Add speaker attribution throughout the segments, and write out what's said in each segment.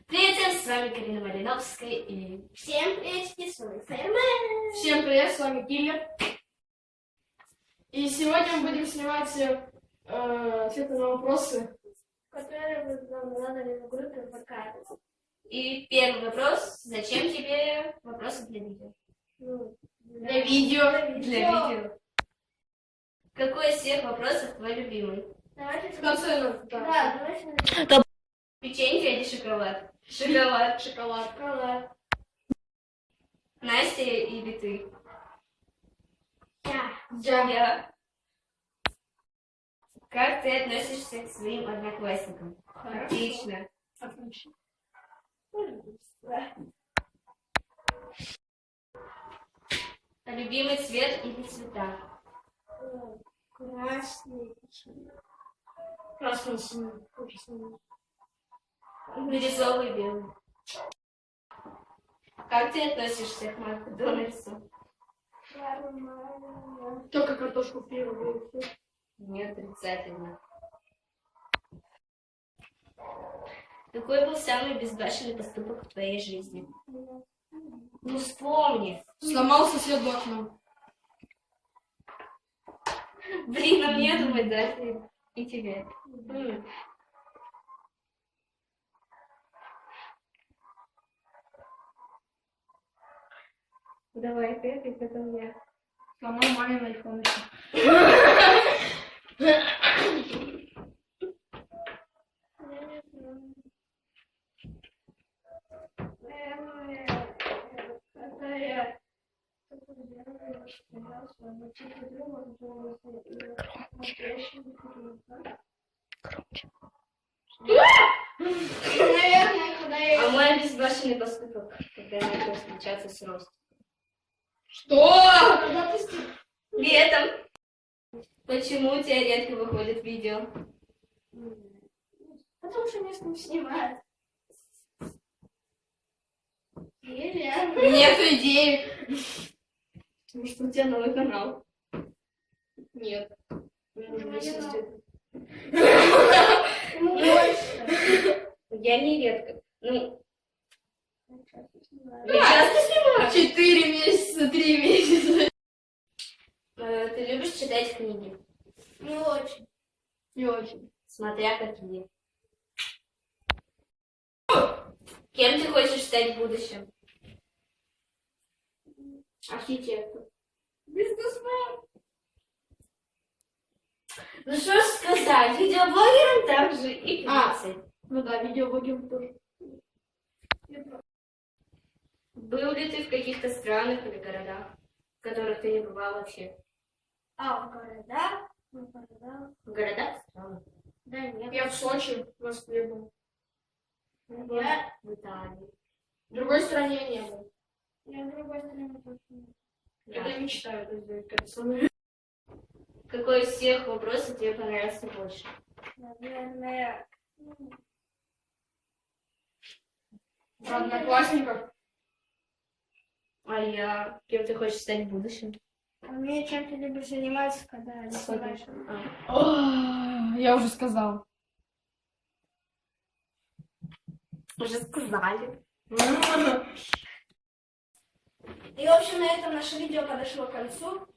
Speaker 1: Привет всем, с вами Карина Малиновская и...
Speaker 2: Всем привет, с вами Фермен.
Speaker 3: Всем привет, с вами Киллер. И сегодня мы будем снимать ответы на вопросы,
Speaker 2: Которые вы нам задали в группе ВК.
Speaker 1: И первый вопрос. Зачем тебе вопросы для видео?
Speaker 3: для видео.
Speaker 1: Для видео. Какой из всех вопросов твой любимый?
Speaker 2: Давайте
Speaker 3: В конце,
Speaker 2: Да, давайте.
Speaker 1: Печенье или шоколад? Шоколад.
Speaker 3: шоколад.
Speaker 1: Настя или ты?
Speaker 2: Я.
Speaker 1: Как ты относишься к своим одноклассникам? Отлично.
Speaker 3: Отлично.
Speaker 1: Любимый цвет или цвета?
Speaker 2: Красный.
Speaker 3: Красный, синий. Очень синий.
Speaker 1: Бирюзовый, белый. Как ты относишься к Макдональдсу?
Speaker 2: Нормально.
Speaker 3: Только картошку фри люблю.
Speaker 1: Не отрицательно. Какой был самый безбашенный поступок в твоей жизни? Ну вспомни.
Speaker 3: Сломал соседу окно.
Speaker 1: Блин, а мне думать, да, ты и тебе. Давай, ты, потом я.
Speaker 3: Сломал мамин айфон.
Speaker 2: Наверное, когда я...
Speaker 1: А мой безбашенный поступок, когда я начал встречаться с Ростом.
Speaker 3: Что?
Speaker 2: Когда ты
Speaker 1: Летом. Почему у тебя редко выходит видео?
Speaker 2: Потому что мне с ним снимают. Или
Speaker 3: Нет идеи.
Speaker 1: Потому что у тебя новый канал.
Speaker 3: Нет.
Speaker 2: ему больше.
Speaker 1: Я не редко. Ну,
Speaker 2: Да.
Speaker 1: я часто снимаю.
Speaker 3: 4 месяца, 3 месяца.
Speaker 1: Ты любишь читать книги?
Speaker 2: Не очень.
Speaker 3: Не очень.
Speaker 1: Смотря какие. Кем ты хочешь стать в будущем?
Speaker 3: Архитектор.
Speaker 2: Бизнесмен.
Speaker 1: Ну что ж сказать, видеоблогером также и певицей.
Speaker 3: Ну да, видеоблогер тоже.
Speaker 1: Был ли ты в каких-то странах или городах, в которых ты не бывал вообще?
Speaker 2: А в городах? В городах?
Speaker 1: В городах? Странах.
Speaker 2: Да нет.
Speaker 3: Я в Сочи, в Москве был.
Speaker 2: Я
Speaker 1: В Италии.
Speaker 3: В другой стране не был.
Speaker 2: в другой стране тоже нет.
Speaker 3: Это мечта, это сделать как самое.
Speaker 1: Какой из всех вопросов тебе понравился больше?
Speaker 2: Наверное,
Speaker 3: Про одноклассников.
Speaker 1: А я... Кем ты хочешь стать в будущем?
Speaker 2: мне чем ты любишь заниматься, когда не снимаешь?
Speaker 3: Я уже сказал.
Speaker 1: Уже сказали.
Speaker 2: И, в общем, на этом наше видео подошло к концу.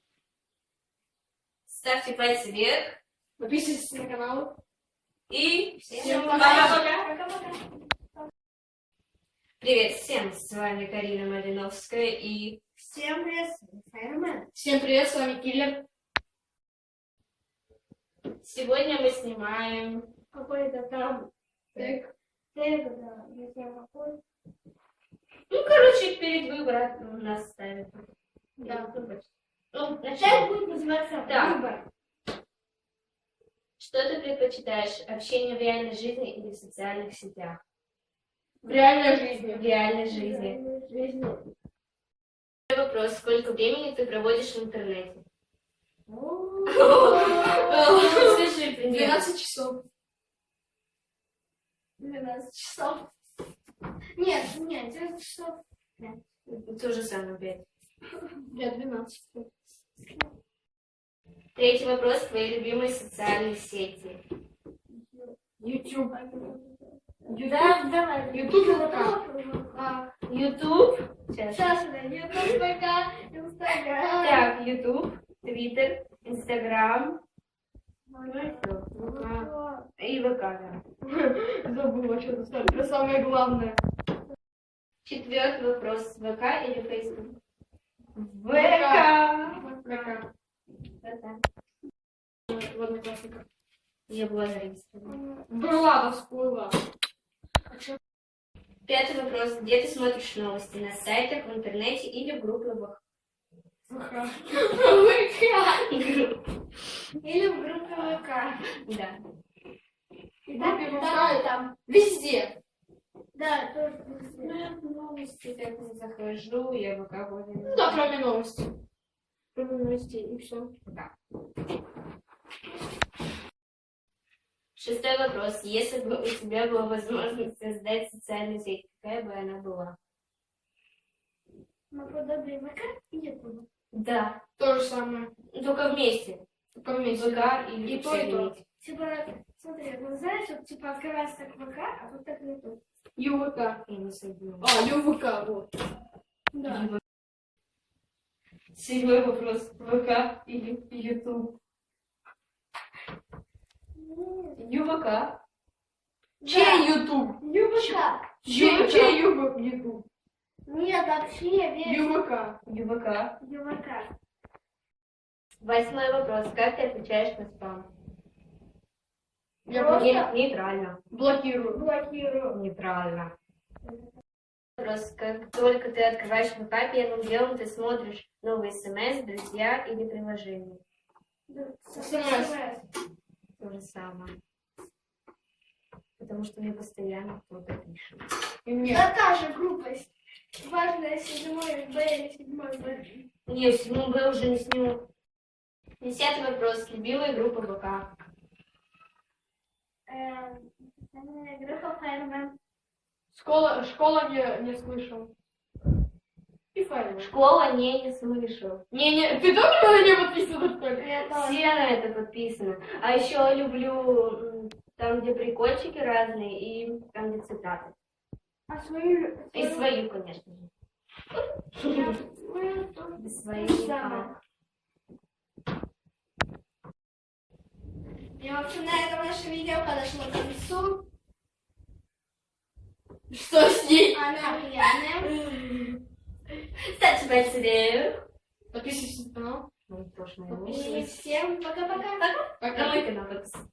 Speaker 1: Ставьте пальцы вверх.
Speaker 3: Подписывайтесь на канал.
Speaker 1: И
Speaker 3: Всем
Speaker 1: пока-пока.
Speaker 2: Пока-пока.
Speaker 1: Привет всем, с вами Карина Малиновская и...
Speaker 2: Всем привет, Фермен.
Speaker 3: Всем привет, с вами Киллер.
Speaker 1: Сегодня мы снимаем...
Speaker 2: Какой-то там
Speaker 3: Так.
Speaker 2: тег, да, не знаю какой.
Speaker 1: Ну, короче, перед выбором нас ставят.
Speaker 2: Да.
Speaker 1: Ну,
Speaker 2: Тег будет называться
Speaker 1: Да.
Speaker 2: «Выбор».
Speaker 1: Что ты предпочитаешь? Общение в реальной жизни или в социальных сетях?
Speaker 3: В реальной жизни.
Speaker 1: В реальной жизни.
Speaker 2: Жизни.
Speaker 1: Второй вопрос. Сколько времени ты проводишь в интернете? Скажи примерно.
Speaker 3: 12 часов.
Speaker 2: 12 часов. Нет, 12 часов.
Speaker 1: То же самое, 5.
Speaker 3: Я 12.
Speaker 1: Третий вопрос. Твои любимые социальные сети?
Speaker 3: YouTube.
Speaker 2: Да, давай.
Speaker 3: Ютуб и ВК.
Speaker 1: YouTube. Сейчас.
Speaker 2: Сейчас, YouTube, ВК, Инстаграм.
Speaker 1: Так, YouTube, Twitter, Instagram. Ну и всё. ВК. И ВК, да.
Speaker 3: Забыла что-то сказать. Это самое главное.
Speaker 1: 4-й вопрос. ВК или Facebook?
Speaker 3: ВК.
Speaker 1: ВК.
Speaker 3: В Одноклассниках.
Speaker 1: Я была зарегистрирована.
Speaker 3: Была, всплыла.
Speaker 1: 5-й вопрос. Где ты смотришь новости? На сайтах, в интернете или в группах?
Speaker 3: ВК.
Speaker 2: Или в группе ВК.
Speaker 1: Да.
Speaker 3: И
Speaker 2: Да,
Speaker 3: группе
Speaker 2: да,
Speaker 3: ВК,
Speaker 2: там.
Speaker 3: везде.
Speaker 2: Да, тоже.
Speaker 1: Ну, я в новости так не захожу, я ВК более...
Speaker 3: Ну да, кроме новостей. Кроме новостей, и все.
Speaker 1: Да. 6-й вопрос. Если бы у тебя была возможность создать социальную сеть, какая бы она была?
Speaker 2: Наподобие ВК и YouTube.
Speaker 1: Да.
Speaker 3: То же самое.
Speaker 1: Только вместе.
Speaker 3: Только вместе.
Speaker 1: ВК или
Speaker 3: И то, и то.
Speaker 2: Типа, смотри, вот знаешь, вот типа открывается так ВК, а тут так YouTube.
Speaker 3: ЮВК.
Speaker 1: Я не соединю.
Speaker 3: ЮВК, вот.
Speaker 2: Да.
Speaker 1: 7-й вопрос. ВК или YouTube? ЮВК.
Speaker 3: Чей Ютуб?
Speaker 2: ЮВК.
Speaker 3: Чей Ютуб?
Speaker 2: Нет, вообще весь
Speaker 3: ЮВК.
Speaker 1: ЮВК.
Speaker 2: ЮВК.
Speaker 1: 8-й вопрос. Как ты отвечаешь на спам?
Speaker 3: Я
Speaker 2: Просто-
Speaker 3: просто
Speaker 1: Нейтрально.
Speaker 3: блокирую.
Speaker 2: Блокирую.
Speaker 1: Нейтрально. Вопрос. Как только ты открываешь ВК, первым делом ты смотришь новые смс, друзья или приложения.
Speaker 3: СМС.
Speaker 1: То же самое. Потому что мне постоянно кто-то пишет.
Speaker 3: И мне.
Speaker 2: Да та же группость. Важная 7-й Б или 7-й Б.
Speaker 1: Не, в 7 Б уже не сниму. 10-й вопрос. Любимая группа ВК.
Speaker 2: Группа ФРБ.
Speaker 3: Школа не слышал. И файлы.
Speaker 1: Школа не слышал.
Speaker 3: Не, ты тоже на нее подписана, что ли?
Speaker 2: Я тоже.
Speaker 1: Все на это подписаны. А еще люблю там, где прикольчики разные, и там, где цитаты.
Speaker 2: А свою...
Speaker 1: И свою, конечно же.
Speaker 2: Свою тоже.
Speaker 1: И свою.
Speaker 2: Самое. И, в общем, на этом наше видео подошло к концу.
Speaker 3: Что с ней?
Speaker 2: Она пьяная.
Speaker 1: Ставьте пальцы вверх.
Speaker 3: Подписывайся на канал.
Speaker 1: Ну, тоже,
Speaker 2: И
Speaker 1: наверное,
Speaker 2: всем пока-пока.
Speaker 3: Пока.
Speaker 1: на мой канал подписывайтесь.